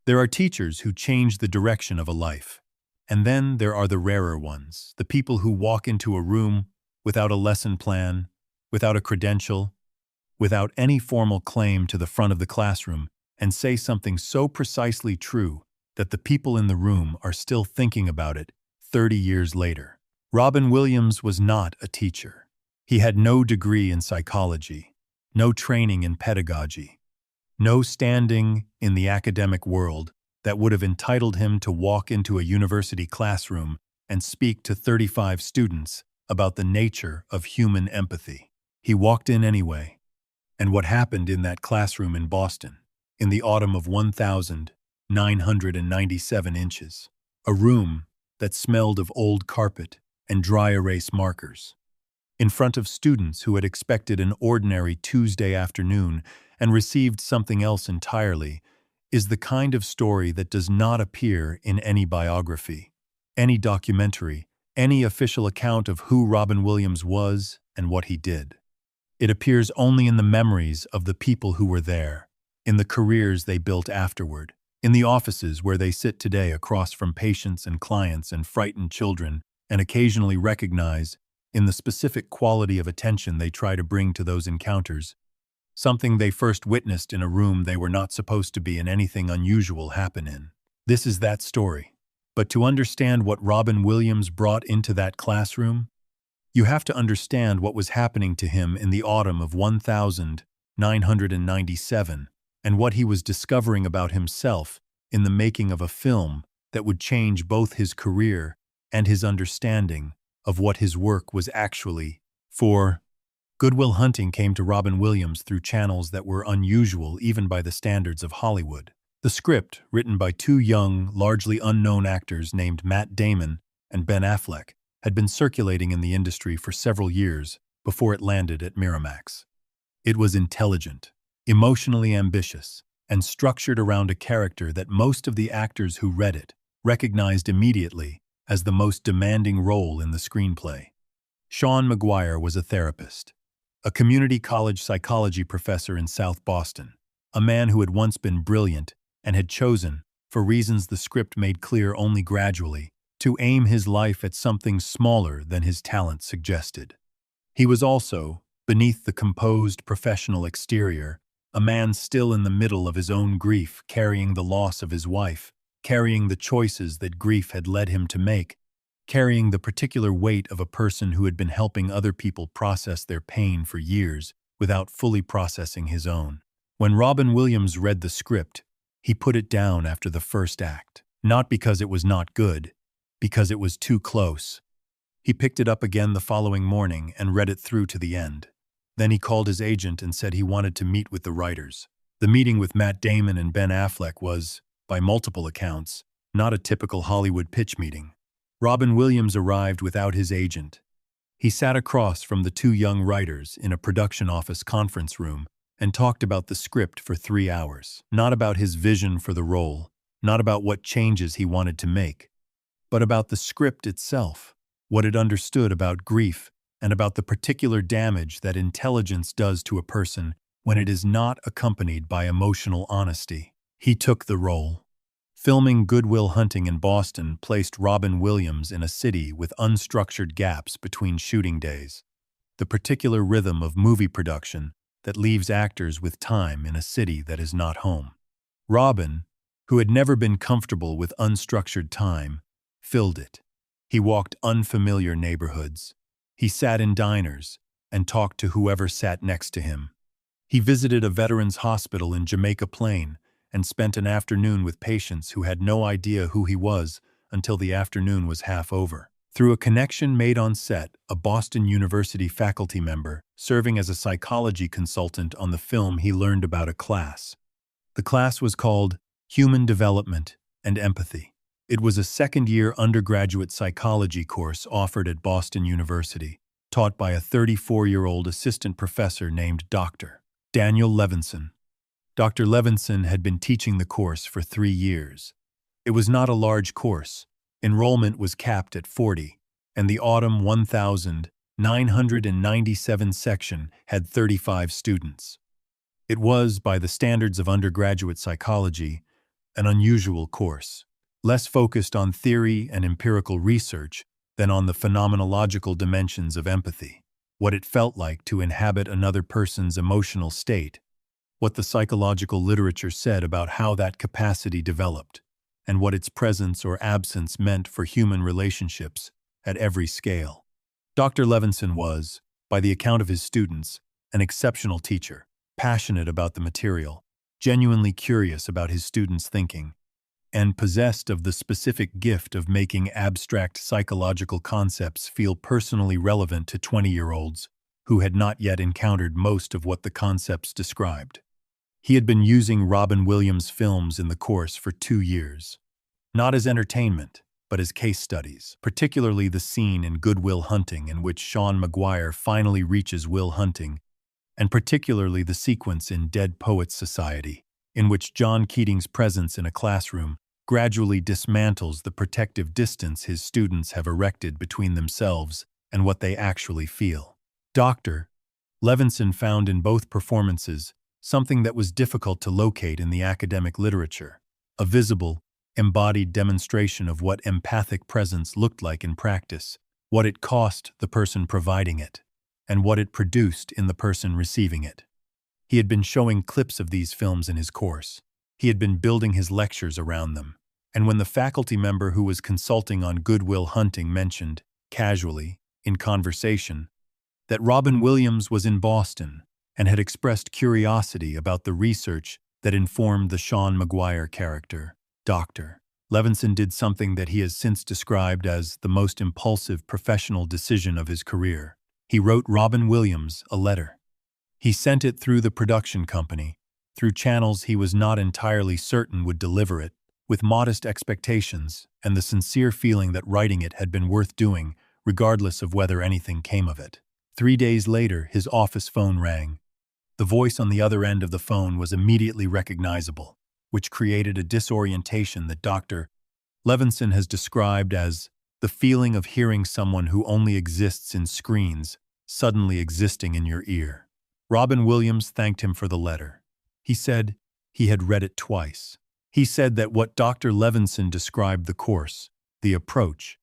There are teachers who change the direction of a life. And then there are the rarer ones, the people who walk into a room without a lesson plan, without a credential, without any formal claim to the front of the classroom, and say something so precisely true that the people in the room are still thinking about it 30 years later. Robin Williams was not a teacher. He had no degree in psychology, no training in pedagogy, no standing in the academic world that would have entitled him to walk into a university classroom and speak to 35 students about the nature of human empathy. He walked in anyway. And what happened in that classroom in Boston, in the autumn of 1997 inches, a room that smelled of old carpet and dry erase markers, in front of students who had expected an ordinary Tuesday afternoon and received something else entirely, is the kind of story that does not appear in any biography, any documentary, any official account of who Robin Williams was and what he did. It appears only in the memories of the people who were there, in the careers they built afterward, in the offices where they sit today across from patients and clients and frightened children, and occasionally recognize, in the specific quality of attention they try to bring to those encounters, something they first witnessed in a room they were not supposed to be in anything unusual happen in. This is that story. But to understand what Robin Williams brought into that classroom, you have to understand what was happening to him in the autumn of 1997 and what he was discovering about himself in the making of a film that would change both his career and his understanding of what his work was actually for. Good Will Hunting came to Robin Williams through channels that were unusual even by the standards of Hollywood. The script, written by two young, largely unknown actors named Matt Damon and Ben Affleck, had been circulating in the industry for several years before it landed at Miramax. It was intelligent, emotionally ambitious, and structured around a character that most of the actors who read it recognized immediately as the most demanding role in the screenplay. Sean McGuire was a therapist, a community college psychology professor in South Boston, a man who had once been brilliant and had chosen, for reasons the script made clear only gradually, to aim his life at something smaller than his talent suggested. He was also, beneath the composed professional exterior, a man still in the middle of his own grief, carrying the loss of his wife, carrying the choices that grief had led him to make, carrying the particular weight of a person who had been helping other people process their pain for years without fully processing his own. When Robin Williams read the script, he put it down after the first act, not because it was not good, because it was too close. He picked it up again the following morning and read it through to the end. Then he called his agent and said he wanted to meet with the writers. The meeting with Matt Damon and Ben Affleck was, by multiple accounts, not a typical Hollywood pitch meeting. Robin Williams arrived without his agent. He sat across from the two young writers in a production office conference room and talked about the script for 3 hours. Not about his vision for the role, not about what changes he wanted to make, but about the script itself, what it understood about grief, and about the particular damage that intelligence does to a person when it is not accompanied by emotional honesty. He took the role. Filming Good Will Hunting in Boston placed Robin Williams in a city with unstructured gaps between shooting days, the particular rhythm of movie production that leaves actors with time in a city that is not home. Robin, who had never been comfortable with unstructured time, filled it. He walked unfamiliar neighborhoods. He sat in diners and talked to whoever sat next to him. He visited a veterans hospital in Jamaica Plain and spent an afternoon with patients who had no idea who he was until the afternoon was half over. Through a connection made on set, a Boston University faculty member, serving as a psychology consultant on the film, he learned about a class. The class was called Human Development and Empathy. It was a second-year undergraduate psychology course offered at Boston University, taught by a 34-year-old assistant professor named Dr. Daniel Levinson. Dr. Levinson had been teaching the course for 3 years. It was not a large course. Enrollment was capped at 40, and the autumn 1997 section had 35 students. It was, by the standards of undergraduate psychology, an unusual course, less focused on theory and empirical research than on the phenomenological dimensions of empathy, what it felt like to inhabit another person's emotional state, what the psychological literature said about how that capacity developed, and what its presence or absence meant for human relationships at every scale. Dr. Levinson was, by the account of his students, an exceptional teacher, passionate about the material, genuinely curious about his students' thinking, and possessed of the specific gift of making abstract psychological concepts feel personally relevant to 20-year-olds who had not yet encountered most of what the concepts described. He had been using Robin Williams films in the course for 2 years, not as entertainment, but as case studies, particularly the scene in Good Will Hunting in which Sean Maguire finally reaches Will Hunting, and particularly the sequence in Dead Poets Society, in which John Keating's presence in a classroom gradually dismantles the protective distance his students have erected between themselves and what they actually feel. Dr. Levinson found in both performances something that was difficult to locate in the academic literature, a visible, embodied demonstration of what empathic presence looked like in practice, what it cost the person providing it, and what it produced in the person receiving it. He had been showing clips of these films in his course. He had been building his lectures around them, and when the faculty member who was consulting on Good Will Hunting mentioned, casually, in conversation, that Robin Williams was in Boston and had expressed curiosity about the research that informed the Sean Maguire character, Dr. Levinson did something that he has since described as the most impulsive professional decision of his career. He wrote Robin Williams a letter. He sent it through the production company, through channels he was not entirely certain would deliver it, with modest expectations and the sincere feeling that writing it had been worth doing, regardless of whether anything came of it. 3 days later, his office phone rang. The voice on the other end of the phone was immediately recognizable, which created a disorientation that Dr. Levinson has described as the feeling of hearing someone who only exists in screens suddenly existing in your ear. Robin Williams thanked him for the letter. He said he had read it twice. He said that what Dr. Levinson described the course, the approach,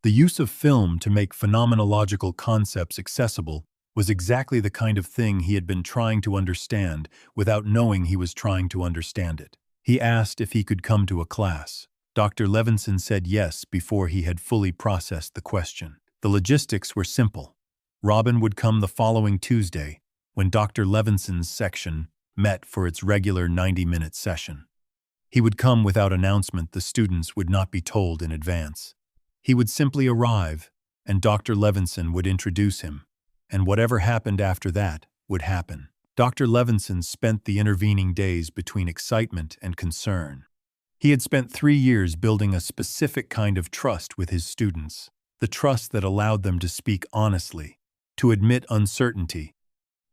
the use of film to make phenomenological concepts accessible was exactly the kind of thing he had been trying to understand without knowing he was trying to understand it. He asked if he could come to a class. Dr. Levinson said yes before he had fully processed the question. The logistics were simple. Robin would come the following Tuesday, when Dr. Levinson's section met for its regular 90-minute session. He would come without announcement. The students would not be told in advance. He would simply arrive, and Dr. Levinson would introduce him, and whatever happened after that would happen. Dr. Levinson spent the intervening days between excitement and concern. He had spent 3 years building a specific kind of trust with his students, the trust that allowed them to speak honestly, to admit uncertainty,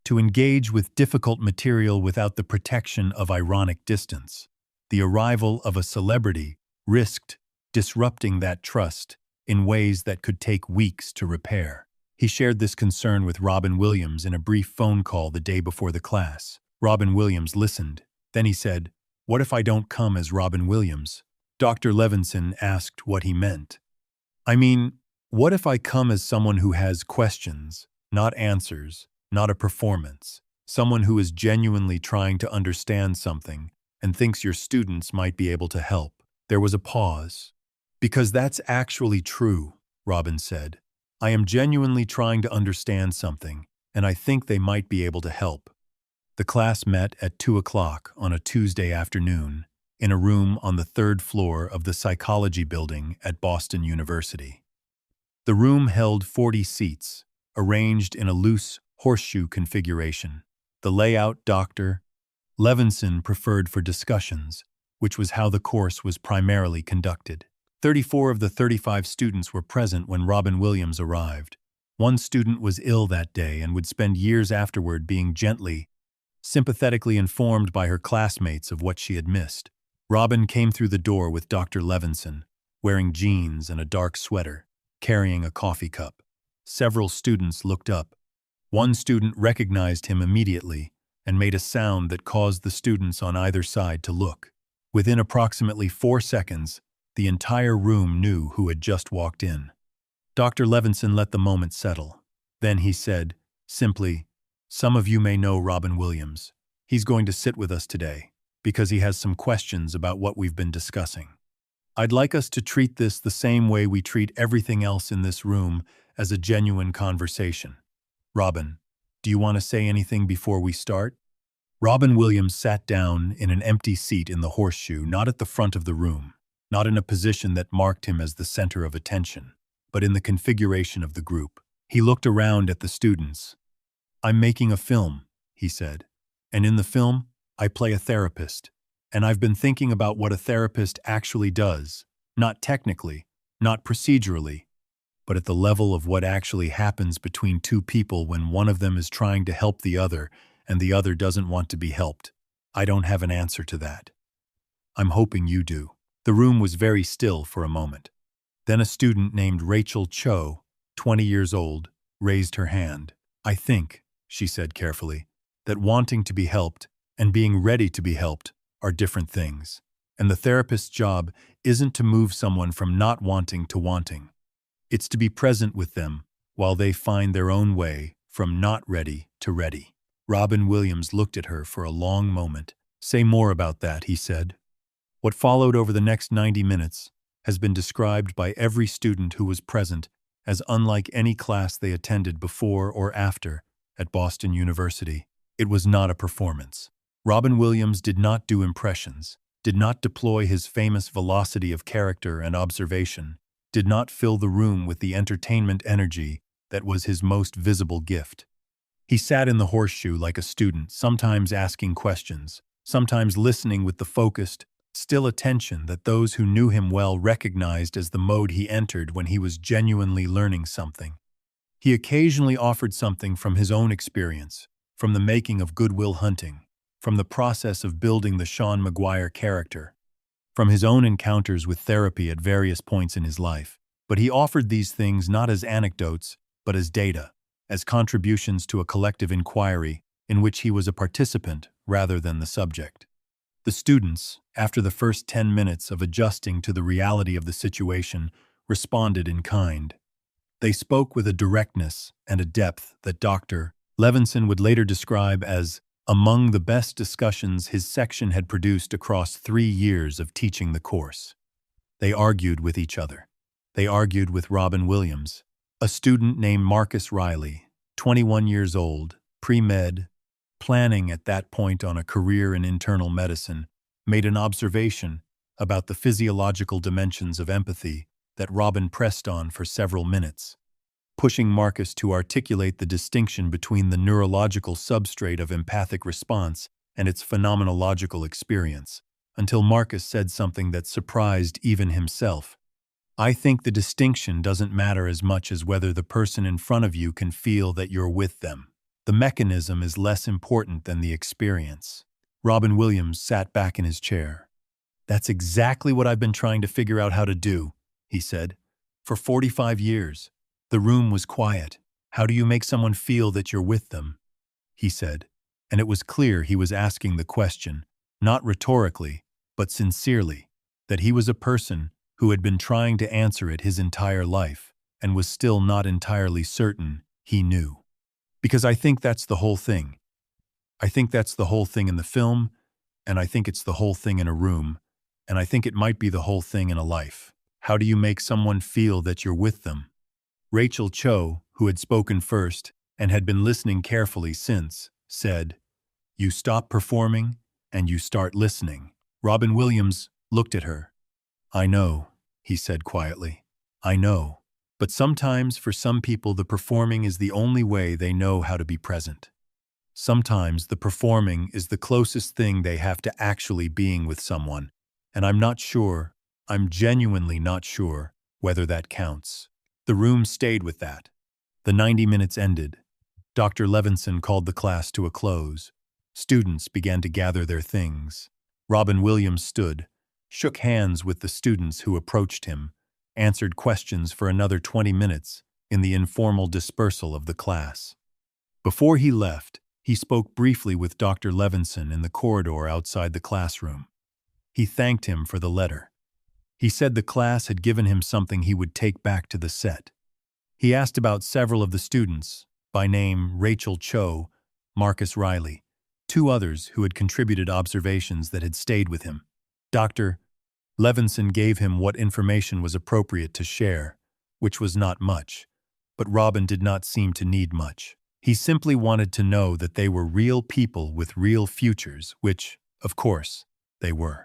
to engage with difficult material without the protection of ironic distance. The arrival of a celebrity risked disrupting that trust in ways that could take weeks to repair. He shared this concern with Robin Williams in a brief phone call the day before the class. Robin Williams listened. Then he said, "What if I don't come as Robin Williams?" Dr. Levinson asked what he meant. "I mean, what if I come as someone who has questions, not answers, not a performance, someone who is genuinely trying to understand something and thinks your students might be able to help?" There was a pause. "Because that's actually true," Robin said. "I am genuinely trying to understand something, and I think they might be able to help." The class met at 2 o'clock on a Tuesday afternoon in a room on the 3rd floor of the psychology building at Boston University. The room held 40 seats, arranged in a loose horseshoe configuration. The layout Dr. Levinson preferred for discussions, which was how the course was primarily conducted. 34 of the 35 students were present when Robin Williams arrived. One student was ill that day and would spend years afterward being gently, sympathetically informed by her classmates of what she had missed. Robin came through the door with Dr. Levinson, wearing jeans and a dark sweater, carrying a coffee cup. Several students looked up. One student recognized him immediately and made a sound that caused the students on either side to look. Within approximately 4 seconds, the entire room knew who had just walked in. Dr. Levinson let the moment settle. Then he said, simply, "Some of you may know Robin Williams. He's going to sit with us today, because he has some questions about what we've been discussing. I'd like us to treat this the same way we treat everything else in this room, as a genuine conversation. Robin, do you want to say anything before we start?" Robin Williams sat down in an empty seat in the horseshoe, not at the front of the room, not in a position that marked him as the center of attention, but in the configuration of the group. He looked around at the students. "I'm making a film," he said, "and in the film, I play a therapist. And I've been thinking about what a therapist actually does, not technically, not procedurally, but at the level of what actually happens between two people when one of them is trying to help the other and the other doesn't want to be helped. I don't have an answer to that. I'm hoping you do." The room was very still for a moment. Then a student named Rachel Cho, 20 years old, raised her hand. "I think," she said carefully, "that wanting to be helped and being ready to be helped are different things. And the therapist's job isn't to move someone from not wanting to wanting. It's to be present with them while they find their own way from not ready to ready." Robin Williams looked at her for a long moment. "Say more about that," he said. What followed over the next 90 minutes has been described by every student who was present as unlike any class they attended before or after at Boston University. It was not a performance. Robin Williams did not do impressions, did not deploy his famous velocity of character and observation, did not fill the room with the entertainment energy that was his most visible gift. He sat in the horseshoe like a student, sometimes asking questions, sometimes listening with the focused, still attention that those who knew him well recognized as the mode he entered when he was genuinely learning something. He occasionally offered something from his own experience, from the making of Good Will Hunting, from the process of building the Sean Maguire character, from his own encounters with therapy at various points in his life. But he offered these things not as anecdotes, but as data, as contributions to a collective inquiry in which he was a participant rather than the subject. The students, after the first 10 minutes of adjusting to the reality of the situation, responded in kind. They spoke with a directness and a depth that Dr. Levinson would later describe as among the best discussions his section had produced across 3 years of teaching the course. They argued with each other. They argued with Robin Williams, a student named Marcus Riley, 21 years old, pre-med, planning at that point on a career in internal medicine, made an observation about the physiological dimensions of empathy that Robin pressed on for several minutes, pushing Marcus to articulate the distinction between the neurological substrate of empathic response and its phenomenological experience, until Marcus said something that surprised even himself. "I think the distinction doesn't matter as much as whether the person in front of you can feel that you're with them. The mechanism is less important than the experience." Robin Williams sat back in his chair. "That's exactly what I've been trying to figure out how to do," he said. "For 45 years. The room was quiet. How do you make someone feel that you're with them?" he said. And it was clear he was asking the question, not rhetorically, but sincerely, that he was a person who had been trying to answer it his entire life and was still not entirely certain he knew. "Because I think that's the whole thing. I think that's the whole thing in the film, and I think it's the whole thing in a room, and I think it might be the whole thing in a life. How do you make someone feel that you're with them?" Rachel Cho, who had spoken first and had been listening carefully since, said, "You stop performing and you start listening." Robin Williams looked at her. "I know," he said quietly. "I know. But sometimes for some people the performing is the only way they know how to be present. Sometimes the performing is the closest thing they have to actually being with someone, and I'm genuinely not sure whether that counts." The room stayed with that. The 90 minutes ended. Dr. Levinson called the class to a close. Students began to gather their things. Robin Williams stood, shook hands with the students who approached him, answered questions for another 20 minutes in the informal dispersal of the class. Before he left, he spoke briefly with Dr. Levinson in the corridor outside the classroom. He thanked him for the letter. He said the class had given him something he would take back to the set. He asked about several of the students, by name Rachel Cho, Marcus Riley, two others who had contributed observations that had stayed with him. Dr. Levinson gave him what information was appropriate to share, which was not much, but Robin did not seem to need much. He simply wanted to know that they were real people with real futures, which, of course, they were.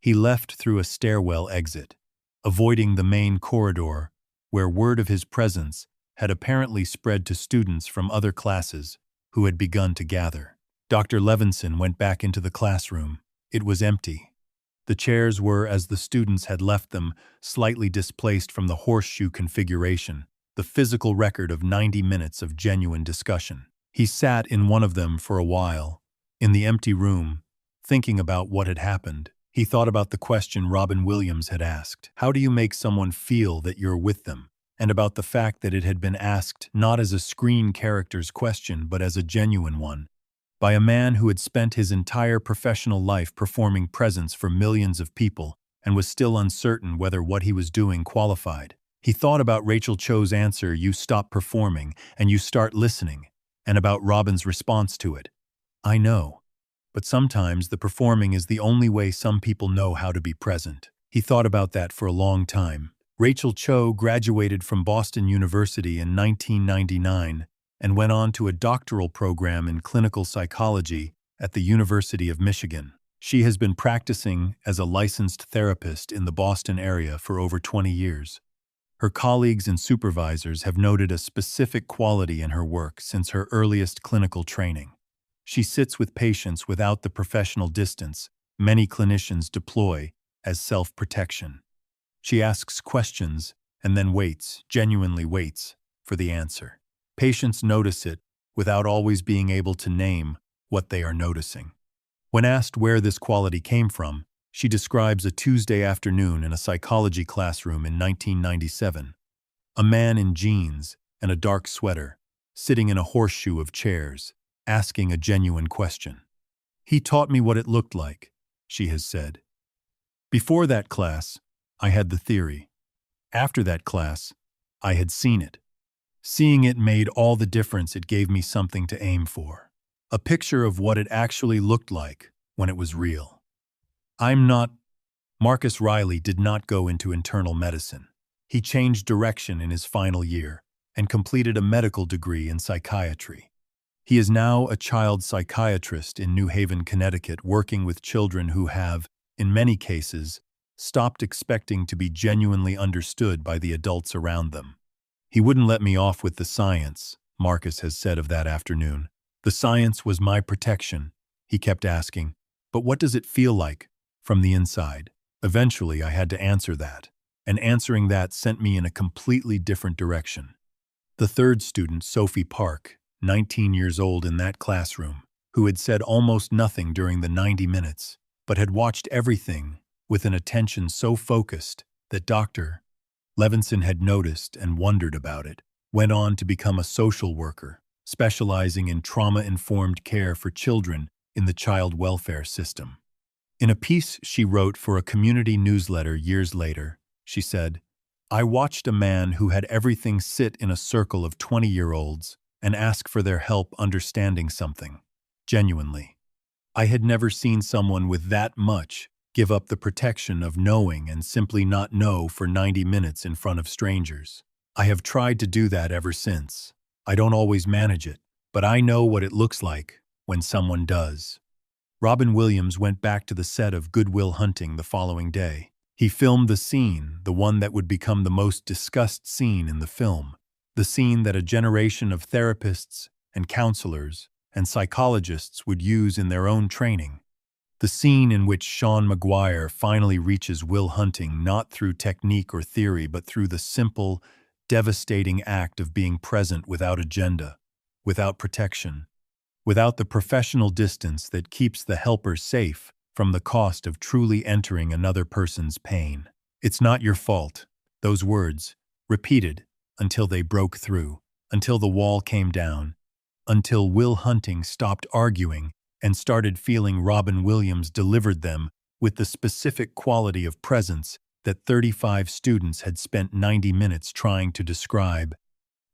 He left through a stairwell exit, avoiding the main corridor, where word of his presence had apparently spread to students from other classes who had begun to gather. Dr. Levinson went back into the classroom. It was empty. The chairs were, as the students had left them, slightly displaced from the horseshoe configuration, the physical record of 90 minutes of genuine discussion. He sat in one of them for a while, in the empty room, thinking about what had happened. He thought about the question Robin Williams had asked, "How do you make someone feel that you're with them?" And about the fact that it had been asked not as a screen character's question but as a genuine one, by a man who had spent his entire professional life performing presence for millions of people and was still uncertain whether what he was doing qualified. He thought about Rachel Cho's answer, "You stop performing and you start listening," and about Robin's response to it, "I know, but sometimes the performing is the only way some people know how to be present." He thought about that for a long time. Rachel Cho graduated from Boston University in 1999 and went on to a doctoral program in clinical psychology at the University of Michigan. She has been practicing as a licensed therapist in the Boston area for over 20 years. Her colleagues and supervisors have noted a specific quality in her work since her earliest clinical training. She sits with patients without the professional distance many clinicians deploy as self-protection. She asks questions and then waits, genuinely waits, for the answer. Patients notice it without always being able to name what they are noticing. When asked where this quality came from, she describes a Tuesday afternoon in a psychology classroom in 1997. A man in jeans and a dark sweater, sitting in a horseshoe of chairs, asking a genuine question. "He taught me what it looked like," she has said. "Before that class, I had the theory. After that class, I had seen it. Seeing it made all the difference. It gave me something to aim for. A picture of what it actually looked like when it was real." Marcus Riley did not go into internal medicine. He changed direction in his final year and completed a medical degree in psychiatry. He is now a child psychiatrist in New Haven, Connecticut, working with children who have, in many cases, stopped expecting to be genuinely understood by the adults around them. "He wouldn't let me off with the science," Marcus has said of that afternoon. "The science was my protection." He kept asking, "But what does it feel like from the inside?" Eventually, I had to answer that, and answering that sent me in a completely different direction. The third student, Sophie Park, 19 years old in that classroom, who had said almost nothing during the 90 minutes, but had watched everything with an attention so focused that Dr. Levinson had noticed and wondered about it, went on to become a social worker, specializing in trauma-informed care for children in the child welfare system. In a piece she wrote for a community newsletter years later, she said, "I watched a man who had everything sit in a circle of 20-year-olds and ask for their help understanding something, genuinely. I had never seen someone with that much give up the protection of knowing and simply not know for 90 minutes in front of strangers. I have tried to do that ever since. I don't always manage it, but I know what it looks like when someone does." Robin Williams went back to the set of Good Will Hunting the following day. He filmed the scene, the one that would become the most discussed scene in the film, the scene that a generation of therapists and counselors and psychologists would use in their own training. The scene in which Sean Maguire finally reaches Will Hunting not through technique or theory but through the simple, devastating act of being present without agenda, without protection, without the professional distance that keeps the helper safe from the cost of truly entering another person's pain. "It's not your fault." Those words, repeated until they broke through, until the wall came down, until Will Hunting stopped arguing and started feeling Robin Williams delivered them with the specific quality of presence that 35 students had spent 90 minutes trying to describe,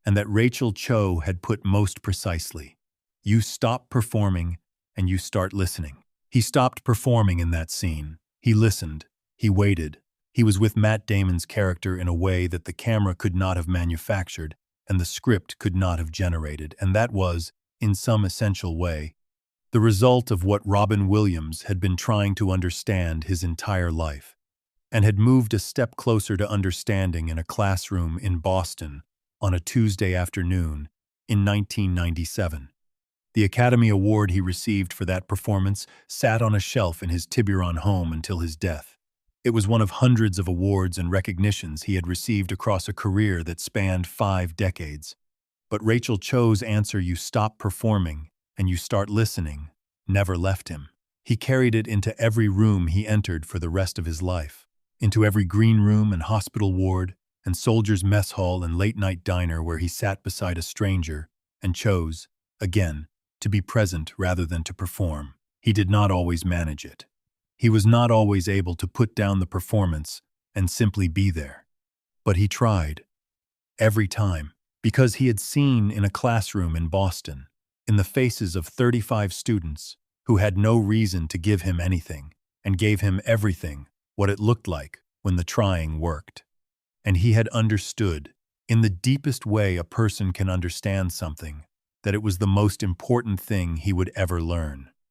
and that Rachel Cho had put most precisely. You stop performing and you start listening. He stopped performing in that scene. He listened. He waited. He was with Matt Damon's character in a way that the camera could not have manufactured and the script could not have generated, and that was, in some essential way, the result of what Robin Williams had been trying to understand his entire life, and had moved a step closer to understanding in a classroom in Boston on a Tuesday afternoon in 1997. The Academy Award he received for that performance sat on a shelf in his Tiburon home until his death. It was one of hundreds of awards and recognitions he had received across a career that spanned 5 decades. But Rachel Cho's answer, "You stop performing and you start listening," never left him. He carried it into every room he entered for the rest of his life, into every green room and hospital ward and soldier's mess hall and late-night diner where he sat beside a stranger and chose, again, to be present rather than to perform. He did not always manage it. He was not always able to put down the performance and simply be there. But he tried. Every time. Because he had seen in a classroom in Boston, in the faces of 35 students who had no reason to give him anything, and gave him everything, what it looked like when the trying worked. And he had understood, in the deepest way a person can understand something, that it was the most important thing he would ever learn.